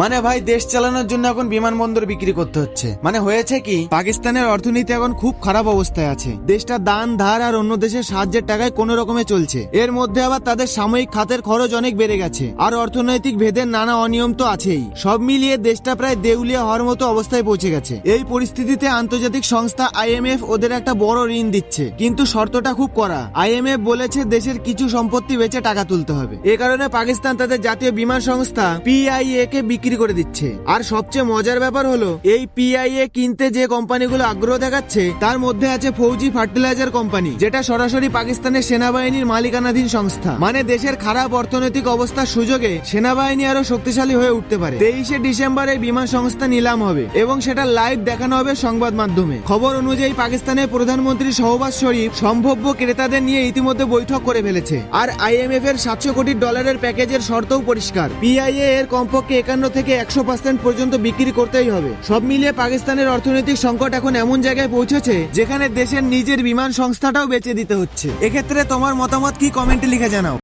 মানে ভাই দেশ চালানোর জন্য এখন বিমানবন্দর বিক্রি করতে হচ্ছে। মানে হয়েছে কি, পাকিস্তানের অর্থনীতি এখন খুব খারাপ অবস্থায় আছে। দেশটা দান ধার আর অন্য দেশের সাহায্যের টাকায় কোন রকমে চলছে। এর মধ্যে আবার তাদের সাময়িক খাতের খরচ অনেক বেড়ে গেছে, আর অর্থনৈতিক ভেদের নানা অনিয়ম তো আছেই। সব মিলিয়ে দেশটা প্রায় দেউলিয়া হওয়ার মতো অবস্থায় পৌঁছে গেছে। এই পরিস্থিতিতে আন্তর্জাতিক সংস্থা IMF ওদের একটা বড় ঋণ দিচ্ছে, কিন্তু শর্তটা খুব কড়া। IMF বলেছে দেশের কিছু সম্পত্তি বেচে টাকা তুলতে হবে। এ কারণে পাকিস্তান তাদের জাতীয় বিমান সংস্থা PIA কে বিক্রি করে দিচ্ছে। আর সবচেয়ে মজার ব্যাপার হলো, এই PIA কিনতে যে কোম্পানিগুলো আগ্রহ দেখাচ্ছে তার মধ্যে আছে ফৌজি ফার্টিলাইজার কোম্পানি, যেটা সরাসরি পাকিস্তানের সেনাবাহিনীর মালিকানাধীন সংস্থা। মানে দেশের খারাপ অর্থনৈতিক অবস্থার সুযোগে সেনাবাহিনী আরো শক্তিশালী হয়ে উঠতে পারে। 23শে ডিসেম্বর এই বিমান সংস্থা নিলাম হবে এবং সেটা লাইভ দেখানো হবে সংবাদ মাধ্যমে। খবর অনুযায়ী পাকিস্তানের প্রধানমন্ত্রী শাহবাজ শরীফ সম্ভাব্য ক্রেতাদের নিয়ে ইতিমধ্যে বৈঠক করে ফেলেছে। আর IMF এর $700 কোটি প্যাকেজের শর্তও পরিষ্কার। PIA এর কমপক্ষে 51 থেকে 100% পর্যন্ত বিক্রি করতেই হবে। সব মিলিয়ে পাকিস্তানের অর্থনৈতিক সংকট এখন এমন জায়গায় পৌঁছেছে যেখানে দেশের নিজের বিমান সংস্থাটাও বেচে দিতে হচ্ছে। এক্ষেত্রে তোমার মতামত কি, কমেন্টে লিখে জানাও।